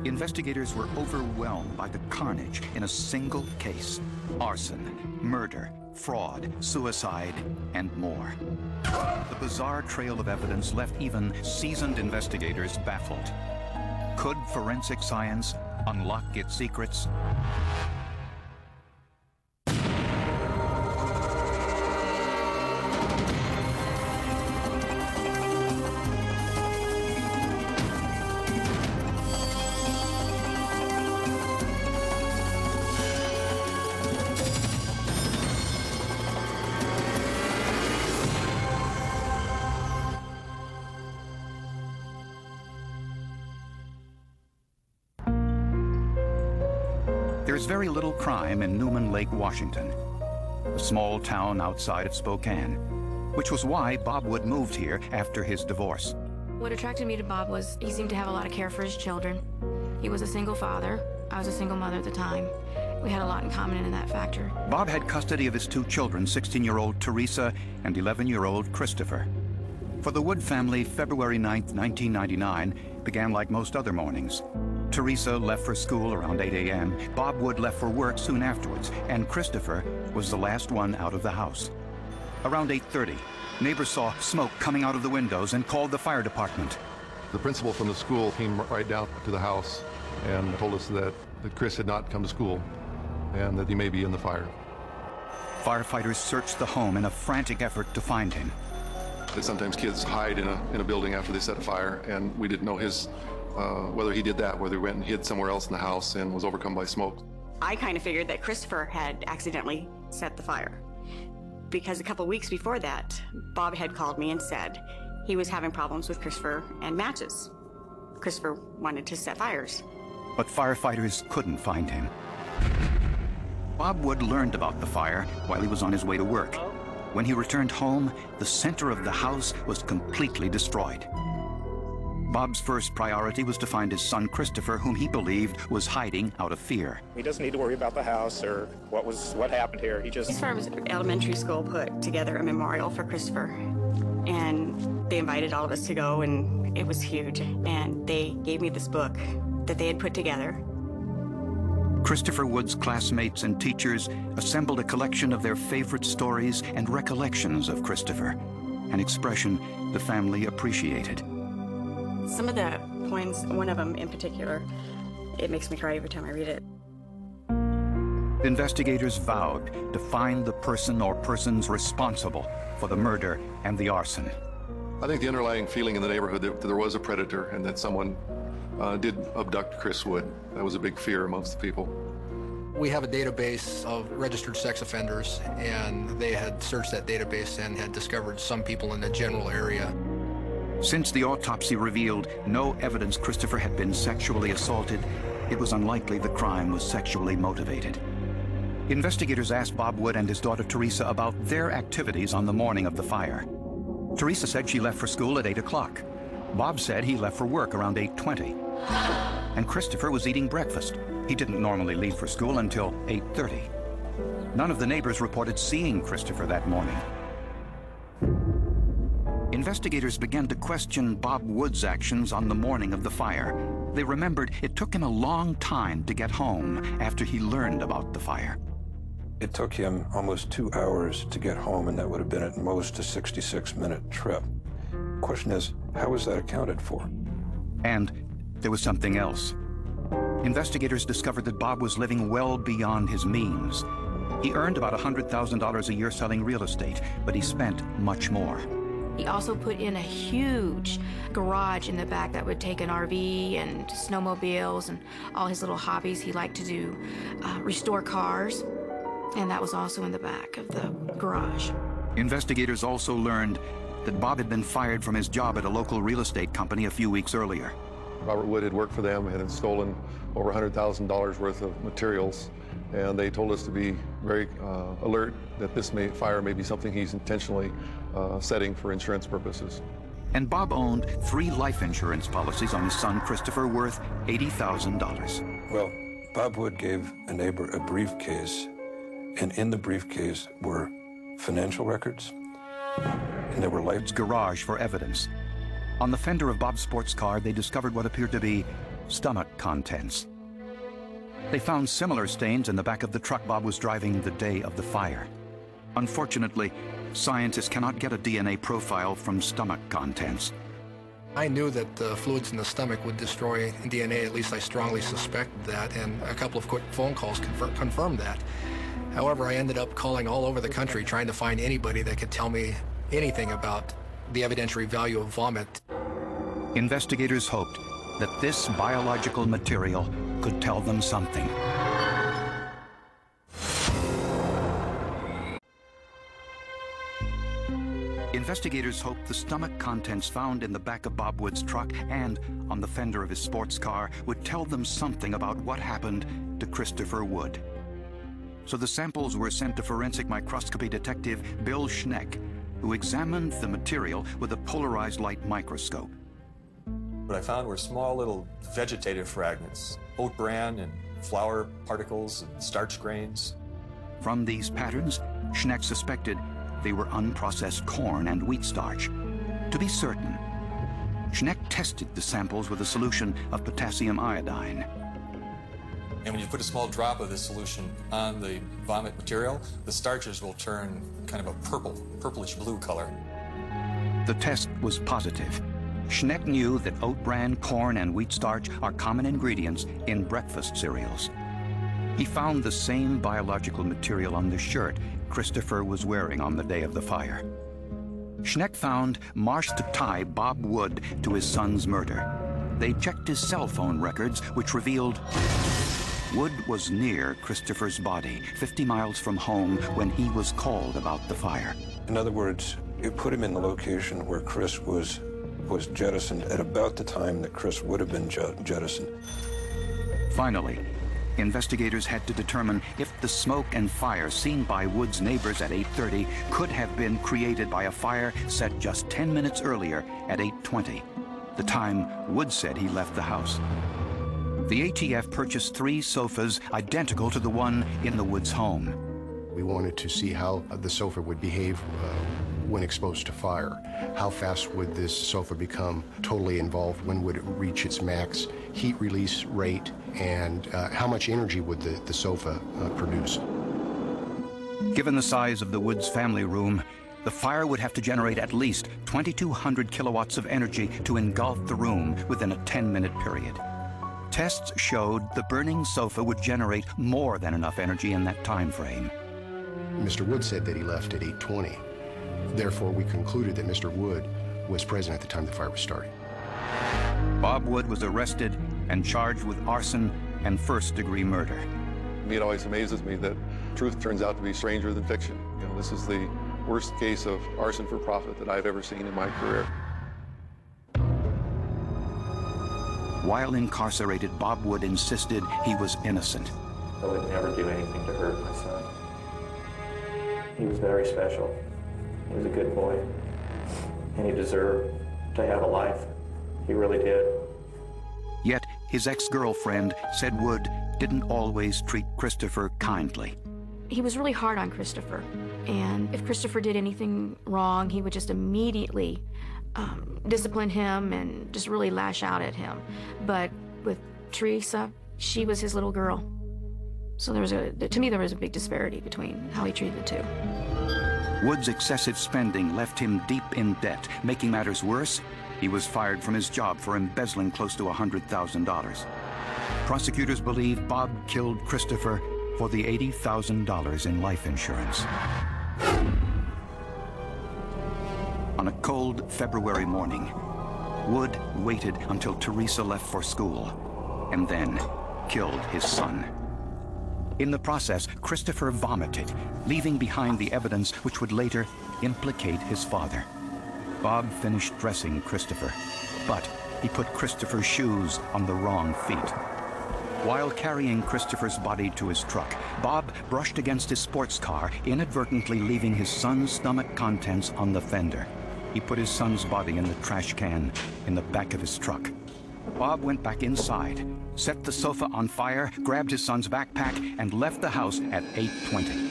Investigators were overwhelmed by the carnage in a single case: arson, murder, fraud, suicide, and more. The bizarre trail of evidence left even seasoned investigators baffled. Could forensic science unlock its secrets? There's very little crime in Newman Lake, Washington, a small town outside of Spokane, which was why Bob Wood moved here after his divorce. What attracted me to Bob was he seemed to have a lot of care for his children. He was a single father. I was a single mother at the time. We had a lot in common in that factor. Bob had custody of his two children, 16-year-old Teresa and 11-year-old Christopher. For the Wood family, February 9th, 1999 began like most other mornings. Teresa left for school around 8 a.m. Bob Wood left for work soon afterwards, and Christopher was the last one out of the house. Around 8:30, neighbors saw smoke coming out of the windows and called the fire department. The principal from the school came right down to the house and told us that Chris had not come to school and that he may be in the fire. Firefighters searched the home in a frantic effort to find him. Sometimes kids hide in a building after they set a fire, and we didn't know whether he did that, whether he went and hid somewhere else in the house and was overcome by smoke. I kind of figured that Christopher had accidentally set the fire, because a couple weeks before that, Bob had called me and said he was having problems with Christopher and matches. Christopher wanted to set fires. But firefighters couldn't find him. Bob Wood learned about the fire while he was on his way to work. When he returned home, the center of the house was completely destroyed. Bob's first priority was to find his son Christopher, whom he believed was hiding out of fear. He doesn't need to worry about the house or what happened here. His firm's elementary school put together a memorial for Christopher, and they invited all of us to go, and it was huge. And they gave me this book that they had put together. Christopher Wood's classmates and teachers assembled a collection of their favorite stories and recollections of Christopher, an expression the family appreciated. Some of the poems, one of them in particular, it makes me cry every time I read it. Investigators vowed to find the person or persons responsible for the murder and the arson. I think the underlying feeling in the neighborhood that there was a predator and that someone did abduct Chris Wood. That was a big fear amongst the people. We have a database of registered sex offenders, and they had searched that database and had discovered some people in the general area. Since the autopsy revealed no evidence Christopher had been sexually assaulted, it was unlikely the crime was sexually motivated. Investigators asked Bob Wood and his daughter Teresa about their activities on the morning of the fire. Teresa said she left for school at 8 o'clock. Bob said he left for work around 8:20. And Christopher was eating breakfast. He didn't normally leave for school until 8:30. None of the neighbors reported seeing Christopher that morning. Investigators began to question Bob Wood's actions on the morning of the fire. They remembered it took him a long time to get home after he learned about the fire. It took him almost 2 hours to get home, and that would have been at most a 66-minute trip. The question is, how was that accounted for? And there was something else. Investigators discovered that Bob was living well beyond his means. He earned about $100,000 a year selling real estate, but he spent much more. He also put in a huge garage in the back that would take an RV and snowmobiles and all his little hobbies. He liked to do restore cars, and that was also in the back of the garage. Investigators also learned that Bob had been fired from his job at a local real estate company a few weeks earlier. Robert Wood had worked for them and had stolen over $100,000 worth of materials, and they told us to be very alert that this fire may be something he's intentionally setting for insurance purposes. And Bob owned 3 life insurance policies on his son Christopher worth $80,000. Well, Bob Wood gave a neighbor a briefcase, and in the briefcase were financial records, and there were lights. Garage for evidence. On the fender of Bob's sports car, they discovered what appeared to be stomach contents. They found similar stains in the back of the truck Bob was driving the day of the fire. Unfortunately, scientists cannot get a DNA profile from stomach contents. I knew that the fluids in the stomach would destroy DNA, at least I strongly suspected that, and a couple of quick phone calls confirmed that. However, I ended up calling all over the country trying to find anybody that could tell me anything about the evidentiary value of vomit. Investigators hoped that this biological material could tell them something. Investigators hoped the stomach contents found in the back of Bob Wood's truck and on the fender of his sports car would tell them something about what happened to Christopher Wood. So the samples were sent to forensic microscopy detective Bill Schneck, who examined the material with a polarized light microscope. What I found were small little vegetative fragments, oat bran and flour particles and starch grains. From these patterns, Schneck suspected they were unprocessed corn and wheat starch. To be certain, Schneck tested the samples with a solution of potassium iodine. And when you put a small drop of this solution on the vomit material, the starches will turn kind of a purplish blue color. The test was positive. Schneck knew that oat bran, corn, and wheat starch are common ingredients in breakfast cereals. He found the same biological material on the shirt Christopher was wearing on the day of the fire. Schneck found marks to tie Bob Wood to his son's murder. They checked his cell phone records, which revealed Wood was near Christopher's body, 50 miles from home, when he was called about the fire. In other words, it put him in the location where Chris was jettisoned at about the time that Chris would have been jettisoned. Finally, investigators had to determine if the smoke and fire seen by Wood's neighbors at 8:30 could have been created by a fire set just 10 minutes earlier at 8:20, the time Wood said he left the house. The ATF purchased 3 sofas identical to the one in the Woods home. We wanted to see how the sofa would behave when exposed to fire. How fast would this sofa become totally involved? When would it reach its max heat release rate? And how much energy would the sofa produce? Given the size of the Woods family room, the fire would have to generate at least 2,200 kilowatts of energy to engulf the room within a 10-minute period. Tests showed the burning sofa would generate more than enough energy in that time frame. Mr. Wood said that he left at 8:20. Therefore, we concluded that Mr. Wood was present at the time the fire was started. Bob Wood was arrested and charged with arson and first-degree murder. It always amazes me that truth turns out to be stranger than fiction. You know, this is the worst case of arson for profit that I've ever seen in my career. While incarcerated, Bob Wood insisted he was innocent. I would never do anything to hurt my son. He was very special. He was a good boy, and he deserved to have a life. He really did. Yet his ex-girlfriend said Wood didn't always treat Christopher kindly. He was really hard on Christopher, and if Christopher did anything wrong, he would just immediately discipline him and just really lash out at him. But with Teresa, she was his little girl. So to me, there was a big disparity between how he treated the two. Wood's excessive spending left him deep in debt. Making matters worse, he was fired from his job for embezzling close to $100,000. Prosecutors believe Bob killed Christopher for the $80,000 in life insurance. On a cold February morning, Wood waited until Teresa left for school and then killed his son. In the process, Christopher vomited, leaving behind the evidence which would later implicate his father. Bob finished dressing Christopher, but he put Christopher's shoes on the wrong feet. While carrying Christopher's body to his truck, Bob brushed against his sports car, inadvertently leaving his son's stomach contents on the fender. He put his son's body in the trash can in the back of his truck. Bob went back inside, set the sofa on fire, grabbed his son's backpack, and left the house at 8:20.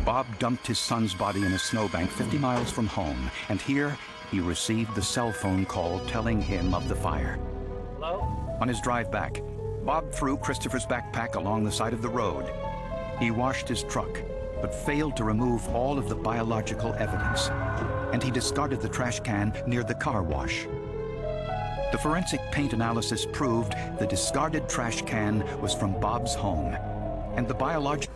Bob dumped his son's body in a snowbank 50 miles from home, and here he received the cell phone call telling him of the fire. Hello? On his drive back, Bob threw Christopher's backpack along the side of the road. He washed his truck, but failed to remove all of the biological evidence, and he discarded the trash can near the car wash. The forensic paint analysis proved the discarded trash can was from Bob's home, and the biological...